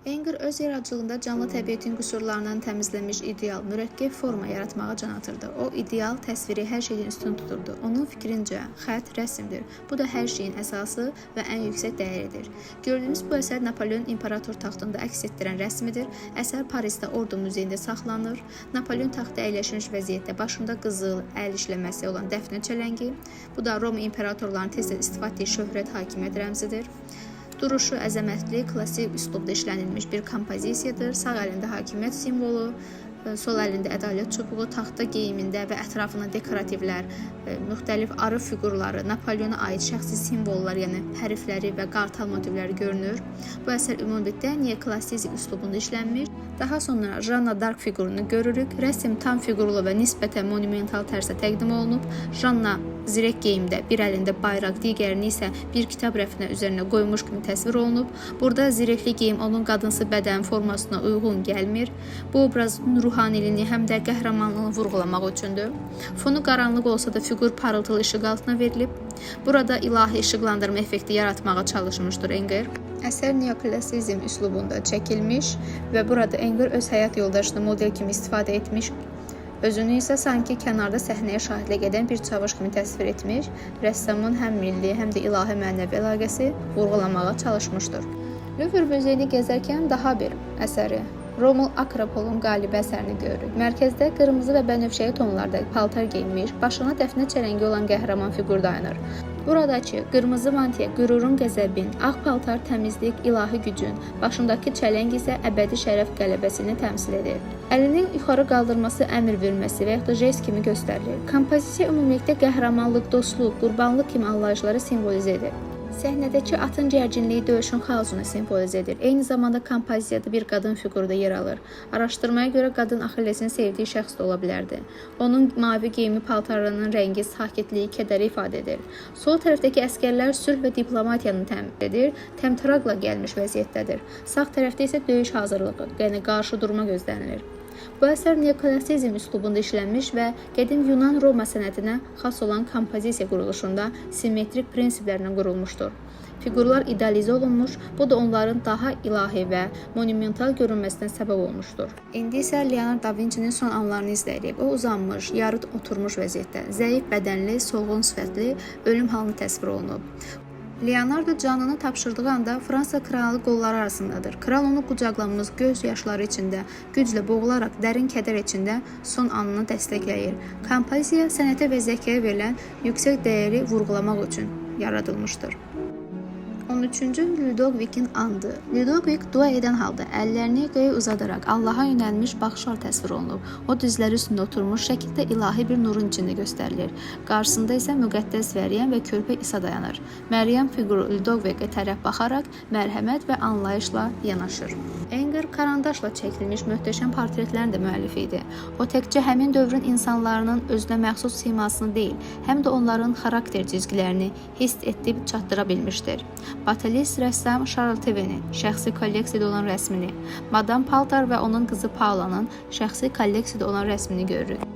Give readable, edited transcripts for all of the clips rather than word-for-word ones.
Enger öz yaradıcılığında canlı təbiətin qüsurlarından təmizlənmiş ideal, mürəkkəb forma yaratmağa can atırdı. O ideal təsviri hər şeydən üstün tuturdu. Onun fikrincə, xətt rəsmdir. Bu da hər şeyin əsası və ən yüksək dəyəridir. Gördüyünüz bu əsər Napolyon imperator taxtında əks etdirən rəsmidir. Əsər Parisdə Ordu muzeyində saxlanır. Napolyon taxta əyləşmiş vəziyyətdə başında qızıl, əl işləməsi olan dəfnə çələngi. Bu da Roma imperatorlarının tez-tez istifadə etdiyi şöhrət hakimiyyət rəmzidir. Duruşu əzəmətli, klassik üslubda işlənilmiş bir kompozisiyadır. Sağ əlində hakimiyyət simvolu, sol əlində ədalət çubuğu, taxta geyimində və ətrafında dekorativlər, müxtəlif arı fiqurları, Napolyona aid şəxsi simvollar, yəni hərfləri və qartal motivləri görünür. Bu əsər ümumilikdə neoklassizm üslubunda işlənmiş. Daha sonra Janna Dark fiqurunu görürük. Rəsm tam fiqurlu və nisbətən monumental tərzdə təqdim olunub. Janna zirək geyimdə, bir əlində bayraq, digərini isə bir kitab rəfinə üzərinə qoymuş kimi təsvir olunub. Burada zirəkli geyim onun qadınsı bədən formasına uyğun gəlmir. Bu obraz ruhaniliyini həm də qəhrəmanlığını vurğulamaq üçündür. Fonu qaranlıq olsa da fiqur parıltılı işıq altına verilib. Burada ilahi işıqlandırma effekti yaratmağa çalışmışdır Enger. Əsər neoklassizm üslubunda çəkilmiş və burada Enger öz həyat yoldaşını model kimi istifadə etmiş. Özünü isə sanki kənarda səhnəyə şahidlik edən bir çavuş kimi təsvir etmiş, rəssamın həm milli, həm də ilahi mənəvi əlaqəsi vurğulamağa çalışmışdır. Louvre muzeyini gəzərkən daha bir əsəri, Romuald Akropolun qalibi əsərini görürük. Mərkəzdə qırmızı və bənövşəyi tonlarda paltar geyinmiş, başına dəfnə çələngi olan qəhrəman fiqur dayanır. Buradakı qırmızı mantiya qürurun, qəzəbin, ağ paltar təmizlik, ilahi gücün, başındakı çələng isə əbədi şərəf qələbəsini təmsil edir. Əlinin yuxarı qaldırması əmr verməsi və yaxud da jest kimi göstərilir. Kompozisiya ümumilikdə qəhrəmanlıq, dostluq, qurbanlıq kimi anlayışları simvolizə edir. Səhnədəki atın gərginliyi döyüşün xaosunu simvolizə edir. Eyni zamanda kompozisiyada bir qadın fiquru da yer alır. Araşdırmaya görə qadın Axillesin sevdiyi şəxs də ola bilərdi. Onun mavi geyimi paltarlarının rəngi sakitliyi, kədəri ifadə edir. Sol tərəfdəki əsgərlər sülh və diplomatiyanı təmin edir, təmtəraqla gəlmiş vəziyyətdədir. Sağ tərəfdə isə döyüş hazırlığı, yəni qarşı durma gözlənilir. Bu əsər neoklassizm üslubunda işlənmiş və qədim Yunan-Roma sənətinə xas olan kompozisiya quruluşunda simmetrik prinsiplərlə qurulmuşdur. Fiqurlar idealizə olunmuş, bu da onların daha ilahi və monumental görünməsinə səbəb olmuşdur. İndi isə Leonardo da Vinci'nin son anlarını izləyirik. O uzanmış, yarı oturmuş vəziyyətdə, zəif bədənli, solğun sifətli, ölüm halını təsvir olunub. Leonardo canını tapşırdığı anda Fransa kralı qolları arasındadır. Kral onu qucaqlanmış, göz yaşları içində, güclə boğularaq dərin kədər içində son anını dəstəkləyir. Kompozisiya sənətə və zəkaya verilən yüksək dəyəri vurğulamaq üçün yaradılmışdır. 13-cü Ludovikin andı. Ludovik dua edən halda əllərini göyə uzadaraq Allaha yönəlmiş baxışlar təsvir olunub. O dizləri üstündə oturmuş şəkildə ilahi bir nurun içində göstərilir. Qarşısında isə müqəddəs Məryəm və körpə İsa dayanır. Məryəm fiquru Ludovikə tərəf baxaraq mərhəmət və anlayışla yanaşır. Enger karandaşla çəkilmiş möhtəşəm portretlərin də müəllifi idi. O təkcə həmin dövrün insanlarının özünə məxsus simasını deyil, həm də onların xarakter cizgilərini hiss etdirib çatdıra bilmişdir. Batalis rəssam Charles Tevenin şəxsi kolleksiyada olan rəsmini, Madame Paltar və onun qızı Paulanın şəxsi kolleksiyada olan rəsmini görürük.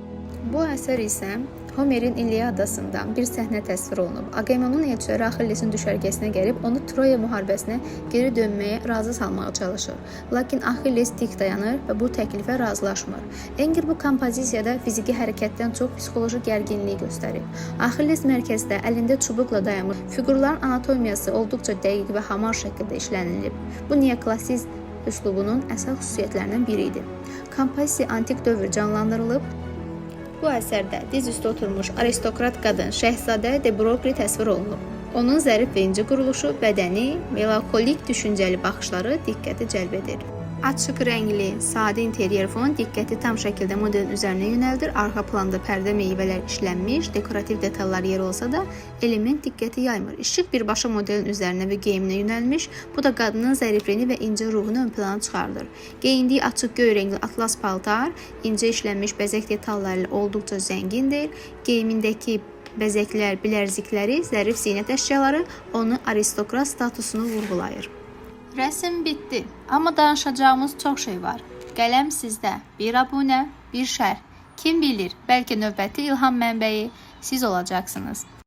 Bu əsər isə Homerin İlyadasından bir səhnə təsvir olunub. Agamemnonun elçiləri Axillesin düşərgəsinə gəlib onu Troya müharibəsinə geri dönməyə razı salmağa çalışır. Lakin Axilles dik dayanır və bu təklifə razılaşmır. Enger bu kompozisiyada fiziki hərəkətdən çox psixoloji gərginliyi göstərib. Axilles mərkəzdə əlində çubuqla dayanmış. Fiqurların anatomiyası olduqca dəqiq və hamar şəkildə işlənilib. Bu neoklassizm üslubunun əsas xüsusiyyətlərindən biri idi. Kompozisiya antik dövr canlandırılıb. Bu əsərdə diz üstə oturmuş aristokrat qadın Şəhzadə de Broglie təsvir olunub. Onun zərif və incə quruluşu, bədəni, melankolik düşüncəli baxışları diqqəti cəlb edir. Açıq rəngli, sadə interyer fon diqqəti tam şəkildə modelin üzərinə yönəldir. Arxa planda pərdə meyvələr işlənmiş, dekorativ detallar yer olsa da element diqqəti yaymır. İşıq birbaşa modelin üzərinə və geyiminə yönəlmiş. Bu da qadının zərifliyini və incə ruhunu ön plana çıxardır. Geyindiyi açıq göy rəngli atlas paltar, incə işlənmiş bəzək detalları ilə olduqca zəngindir. Geyimindəki bəzəklər, bilərzikləri, zərif zinət əşyaları onu aristokrat statusunu vurğulayır. Rəsm bitdi, amma danışacağımız çox şey var. Qələm sizdə, bir abunə, bir şərh. Kim bilir, bəlkə növbəti ilham mənbəyi siz olacaqsınız.